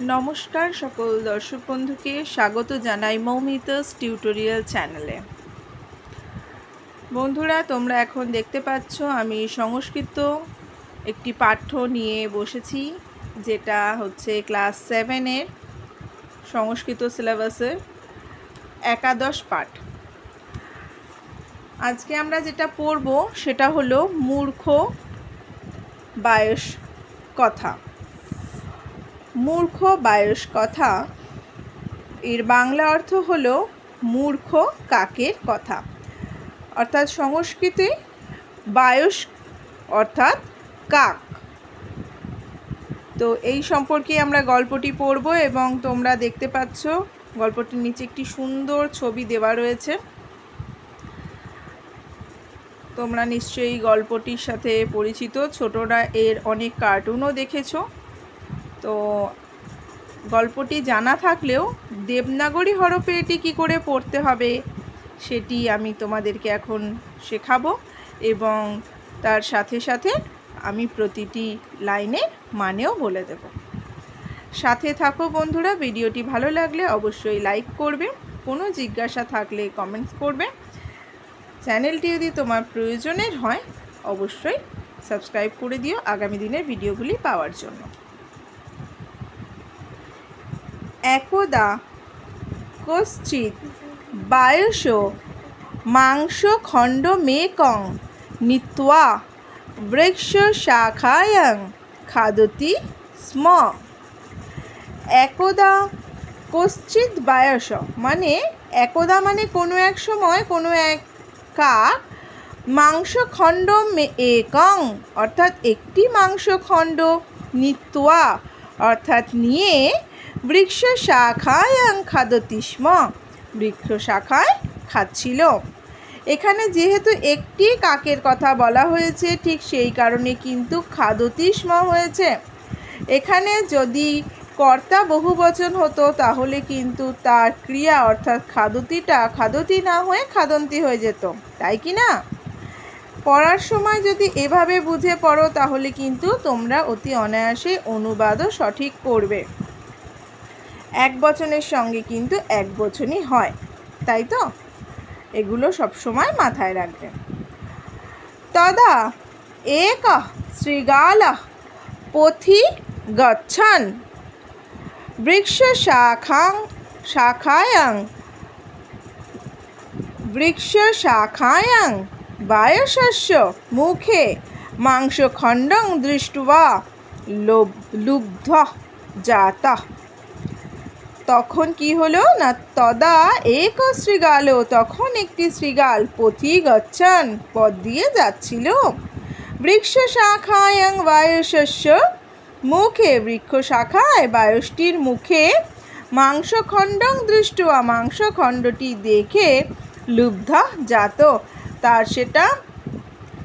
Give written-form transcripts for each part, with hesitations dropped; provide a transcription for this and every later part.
নমস্কার সকল দর্শক বন্ধুকে স্বাগত জানাই মৌমিতাস টিউটোরিয়াল চ্যানেলে। বন্ধুরা, তোমরা এখন দেখতে পাচ্ছ আমি সংস্কৃত একটি পাঠ্য নিয়ে বসেছি, যেটা হচ্ছে ক্লাস 7-এর সংস্কৃত সিলেবাসের একাদশ পাঠ। আজকে আমরা যেটা পড়ব সেটা হলো মূর্খ বায়স কথা। মূর্খ বায়স কথা এর বাংলা অর্থ হলো মূর্খ কাকের কথা। অর্থাৎ সংস্কৃতে বায়স অর্থাৎ কাক। তো এই সম্পর্কে আমরা গল্পটি পড়ব এবং তোমরা দেখতে পাচ্ছ গল্পটির নিচে একটি সুন্দর ছবি দেওয়া রয়েছে। তোমরা নিশ্চয়ই গল্পটির সাথে পরিচিত, ছোটরা এর অনেক কার্টুনও দেখেছো। তো গল্পটি জানা থাকলেও দেবনাগরী হরফে এটি কী করে পড়তে হবে সেটি আমি তোমাদেরকে এখন শেখাবো, এবং তার সাথে সাথে আমি প্রতিটি লাইনের মানেও বলে দেব। সাথে থাকো বন্ধুরা। ভিডিওটি ভালো লাগলে অবশ্যই লাইক করবে, কোনো জিজ্ঞাসা থাকলে কমেন্টস করবে। চ্যানেলটি যদি তোমার প্রয়োজনের হয় অবশ্যই সাবস্ক্রাইব করে দিও আগামী দিনের ভিডিওগুলি পাওয়ার জন্য। একদা কশ্চিৎ বায়সো মাংসখণ্ডমেকং নীত্বা বৃক্ষশাখায়াং খাদতি স্ম। একদা কশ্চিৎ বায়স মানে একদা মানে কোনো এক সময় কোনো এক কাক মাংসখণ্ড একং অর্থাৎ একটি মাংসখণ্ড নীত্বা অর্থাৎ নিয়ে বৃক্ষ শাখায়াং খাদতি স্ম বৃক্ষ শাখায় খাচ্ছিল। এখানে যেহেতু একটি কাকের কথা বলা হয়েছে, ঠিক সেই কারণে কিন্তু খাদতি স্ম হয়েছে। এখানে যদি কর্তা বহুবচন হতো তাহলে কিন্তু তার ক্রিয়া অর্থাৎ খাদতিটা খাদতি না হয়ে খাদন্তি হয়ে যেত, তাই কি না? পড়ার সময় যদি এভাবে বুঝে পড়ো তাহলে কিন্তু তোমরা অতি অনায়াসে অনুবাদও সঠিক করবে। এক বচনের সঙ্গে কিন্তু এক বচনই হয়, তাই তো? এগুলো সব সময় মাথায় রাখবে। তদা এক শৃগালঃ পথি গচ্ছন বৃক্ষ শাখায়াং বায়সস্য মুখে মাংসখণ্ডং দৃष्ट्वा লুব্ধঃ জাতঃ। তখন কি হলো না, তদা এক শৃগাল তখন একটি শৃগাল পথি গচ্ছন পথ দিয়ে যাচ্ছিল বৃক্ষ শাখায়াং বায়সস্য মুখে বৃক্ষ শাখায় বায়সটির মুখে মাংসখণ্ডং দৃष्ट्वा মাংসখণ্ডটি দেখে লুব্ধ জাত তার সেটা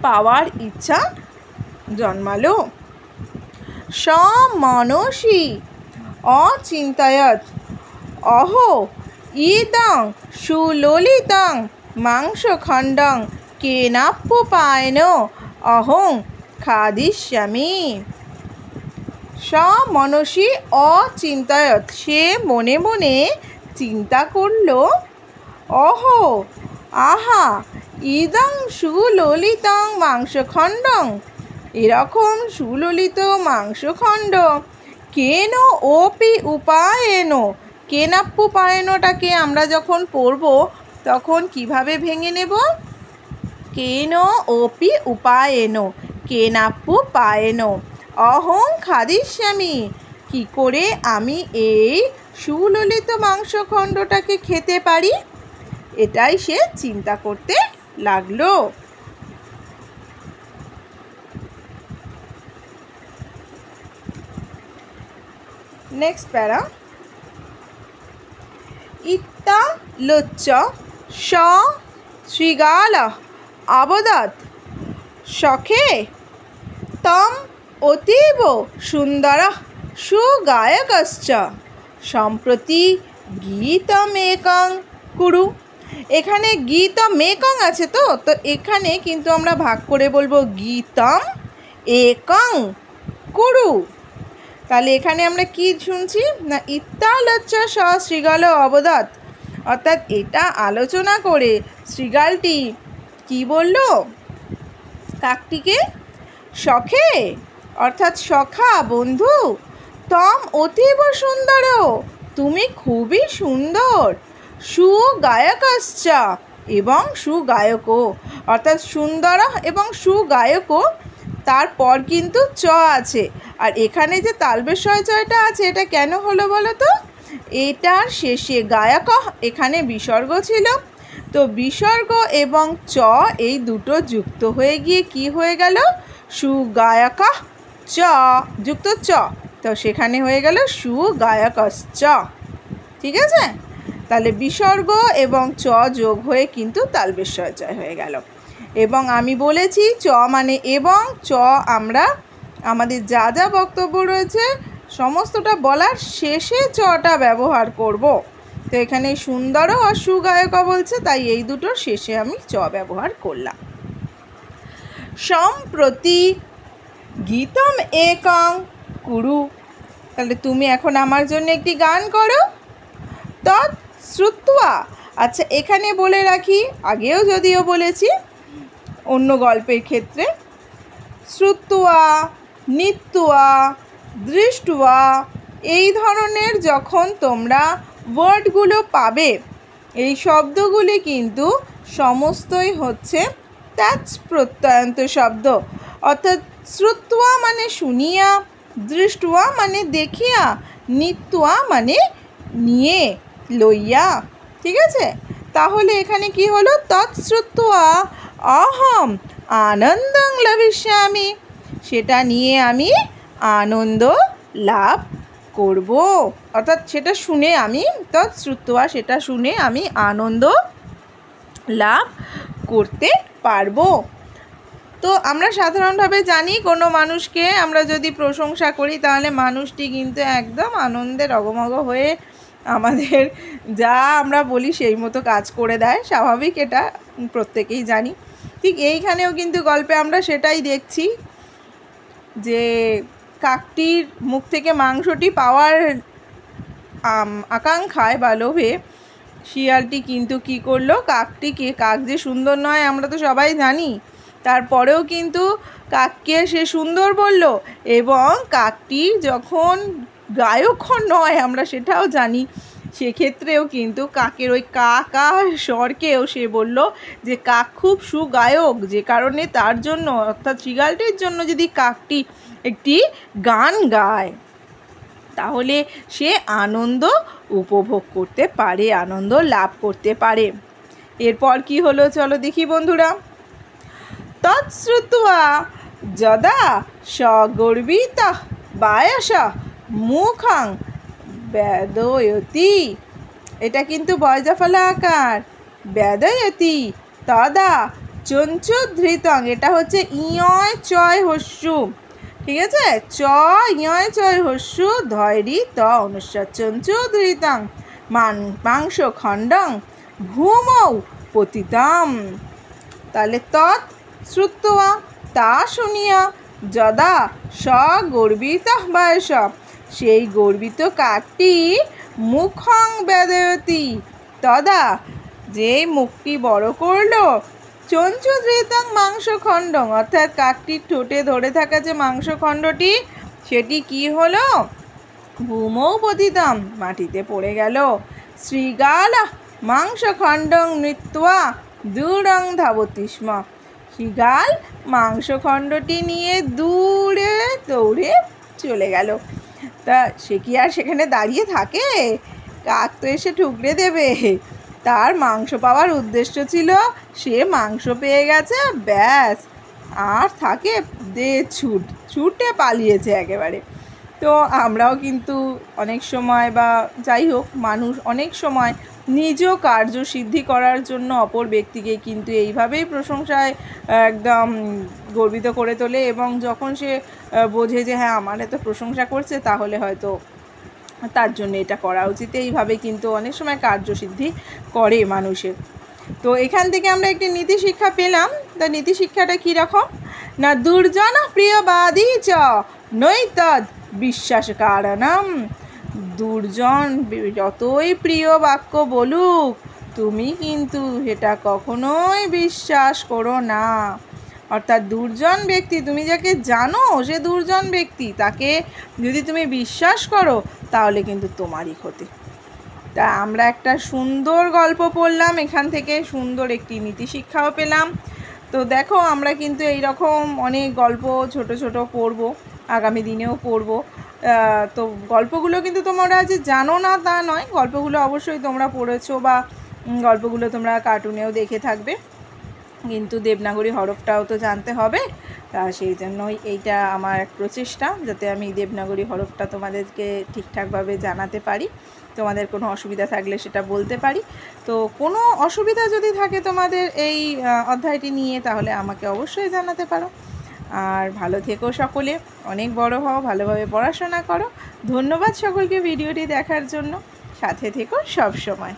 পাওয়ার ইচ্ছা জন্মালো। সমনসি অচিন্তয়ৎ অহো ইদং সুললিতং মাংসখণ্ডং কেনাপ্যুপায়েন অহং খাদিষ্যামি। সমনসি অচিন্তয়ৎ সে মনে মনে চিন্তা করল, অহো আহা ইদং সুললিতং মাংসখণ্ডং এরকম সুললিত মাংসখণ্ড কেন ওপি উপায়েন কেনাপ্যুপায়েনটাকে আমরা যখন পড়ব তখন কিভাবে ভেঙে নেব? কেন ওপি উপায়েন কেনাপ্যুপায়েন অহং খাদিষ্যামি কি করে আমি এই সুললিত মাংসখণ্ডটাকে খেতে পারি, এটাই সে চিন্তা করতে লাগলো। নেক্সট প্যারা। ইত্তা লোচ্চ স শৃগালঃ অবদৎ সখে তম অতীব সুন্দরঃ সুগায়কশ্চ সম্প্রতি গীতমেকং কুরু। এখানে গীতমেকং আছে তো এখানে কিন্তু আমরা ভাগ করে বলবো গীতম একং কুরু। তাহলে এখানে আমরা কি শুনছি না ইত্তালচ্চ স শৃগাল অবদৎ, অর্থাৎ এটা আলোচনা করে শৃগালটি কি বলল কাকটিকে, সখে অর্থাৎ সখা বন্ধু, তম অতীব সুন্দর, তুমি খুবই সুন্দর, সুগায়কশ্চ এবং সুগায়কও, অর্থাৎ সুন্দর এবং সুগায়কও, তারপর কিন্তু চ আছে। আর এখানে যে তালবেশ চয়টা আছে এটা কেন হলো বলো তো, এটার শেষে গায়ক এখানে বিসর্গ ছিল, তো বিসর্গ এবং চ এই দুটো যুক্ত হয়ে গিয়ে কি হয়ে গেল সুগায়ক চ যুক্ত চ, তো সেখানে হয়ে গেল সুগায়কশ্চ। ঠিক আছে, তাহলে বিসর্গ এবং চ যোগ হয়ে কিন্তু তালবেশ চয় হয়ে গেল। এবং আমি বলেছি চ মানে এবং, চ আমরা আমাদের যা যা বক্তব্য রয়েছে সমস্তটা বলার শেষে চটা ব্যবহার করব। তো এখানে সুন্দর আর সুগায়ক বলছে, তাই এই দুটোর শেষে আমি চ ব্যবহার করলাম। সম্প্রতি গীতম একং কুরু, তাহলে তুমি এখন আমার জন্য একটি গান করো। তৎ শ্রুত্বা, আচ্ছা এখানে বলে রাখি, আগেও যদিও বলেছি অন্য গল্পের ক্ষেত্রে, শ্রুত্বা, নিত্যা, দৃষ্ট্বা এই ধরনের যখন তোমরা ওয়ার্ডগুলো পাবে, এই শব্দগুলি কিন্তু সমস্তই হচ্ছে তাচ প্রত্যয়ন্ত শব্দ, অর্থাৎ শ্রুত্বা মানে শুনিয়া, দৃষ্ট্বা মানে দেখিয়া, নিত্যা মানে নিয়ে লইয়া। ঠিক আছে, তাহলে এখানে কি হলো তৎশ্রুত্বা অহম আনন্দং লভিষ্যামি, সেটা নিয়ে আমি আনন্দ লাভ করব, অর্থাৎ সেটা শুনে আমি তৎশ্রুত্বা সেটা শুনে আমি আনন্দ লাভ করতে পারবো। তো আমরা সাধারণভাবে জানি কোনো মানুষকে আমরা যদি প্রশংসা করি তাহলে মানুষটি কিন্তু একদম আনন্দে রগমগ হয়ে আমাদের যা আমরা বলি সেই মতো কাজ করে দেয়, স্বাভাবিক, এটা প্রত্যেকেই জানি। ঠিক এইখানেও কিন্তু গল্পে আমরা সেটাই দেখছি যে কাকটির মুখ থেকে মাংসটি পাওয়ার আকাঙ্ক্ষায় বা লোভে শিয়ালটি কিন্তু কি করলো কাকটিকে, কাক যে সুন্দর নয় আমরা তো সবাই জানি, তারপরেও কিন্তু কাককে সে সুন্দর বলল, এবং কাকটি যখন গায়ক নয় আমরা সেটাও জানি, সেক্ষেত্রেও কিন্তু কাকের ওই কা কা স্বরকেও সে বলল যে কাক খুব সুগায়ক, যে কারণে তার জন্য অর্থাৎ শৃগালটির জন্য যদি কাকটি একটি গান গায় তাহলে সে আনন্দ উপভোগ করতে পারে, আনন্দ লাভ করতে পারে। এরপর কি হলো চলো দেখি বন্ধুরা। তৎশ্রুত্বা যদা সগর্বিতঃ বায়সঃ মুখং বেদয়তি, এটা কিন্তু বয়জাফলা আকার, বেদয়তি তদা চঞ্চুধৃতং, এটা হচ্ছে ইয় চয় হস্যু, ঠিক আছে, চ ইয় চয় হস্যু ধৈরি ত অনুস্বার চঞ্চুধৃতং মাংস খণ্ডং ভূমৌ পতিতম, তাহলে তৎ শ্রুত্বা তা শুনিয়া, যদা সগর্বিতঃ বায়স সেই গর্বিত কাকটি মুখং বেদয়তি তদা যে মুখটি বড় করলো, চঞ্চুধৃতং মাংসখণ্ডং অর্থাৎ কাকটির ঠোঁটে ধরে থাকা যে মাংসখণ্ডটি সেটি কি হলো ভূমৌ পতিতম মাটিতে পড়ে গেল। শৃগাল মাংসখণ্ডং নৃত্বা দূরং ধাবতি স্ম, শৃগাল মাংসখণ্ডটি নিয়ে দূরে দৌড়ে চলে গেল। তা সে কি আর সেখানে দাঁড়িয়ে থাকে, কাক তো এসে ঠুকরে দেবে, তার মাংস পাওয়ার উদ্দেশ্য ছিল, সে মাংস পেয়ে গেছে ব্যাস, আর থাকে দে ছুটে পালিয়েছে একেবারে। তো আমরাও কিন্তু অনেক সময় বা যাই হোক মানুষ অনেক সময় নিজ কার্যসিদ্ধি করার জন্য অপর ব্যক্তিকে কিন্তু এইভাবেই প্রশংসায় একদম গর্বিত করে তোলে, এবং যখন সে বোঝে যে হ্যাঁ আমার এত প্রশংসা করছে তাহলে হয়তো তার জন্য এটা করা উচিত, এইভাবে কিন্তু অনেক সময় কার্যসিদ্ধি করে মানুষের। তো এখান থেকে আমরা একটি নীতি শিক্ষা পেলাম। তা নীতি শিক্ষাটা কীরকম না দুর্জন প্রিয়বাদী চ নৈতদ বিশ্বাসকারণম। দুর্জন যতই প্রিয় বাক্য বলুক, তুমি কিন্তু এটা কখনোই বিশ্বাস করো না। অর্থাৎ দুর্জন ব্যক্তি, তুমি যাকে জানো সে দুর্জন ব্যক্তি, তাকে যদি তুমি বিশ্বাস করো তাহলে কিন্তু তোমারই ক্ষতি। তা আমরা একটা সুন্দর গল্প পড়লাম, এখান থেকে সুন্দর একটি নীতি শিক্ষাও পেলাম। তো দেখো আমরা কিন্তু এই রকম অনেক গল্প ছোট ছোট পড়বো, আগামী দিনেও পড়বো। তো গল্পগুলো কিন্তু তোমরা যে জানো না তা নয়, গল্পগুলো অবশ্যই তোমরা পড়েছো বা গল্পগুলো তোমরা কার্টুনেও দেখে থাকবে, কিন্তু দেবনাগরী হরফটাও তো জানতে হবে। তা সেই জন্যই এইটা আমার এক প্রচেষ্টা, যাতে আমি দেবনাগরী হরফটা তোমাদেরকে ঠিকঠাকভাবে জানাতে পারি, তোমাদের কোনো অসুবিধা থাকলে সেটা বলতে পারি। তো কোনো অসুবিধা যদি থাকে তোমাদের এই অধ্যায়টি নিয়ে, তাহলে আমাকে অবশ্যই জানাতে পারো। আর ভালো থেকো সকলে, অনেক বড় হও, ভালোভাবে পড়াশোনা করো। ধন্যবাদ সকলকে ভিডিওটি দেখার জন্য, সাথে থেকো সব সময়।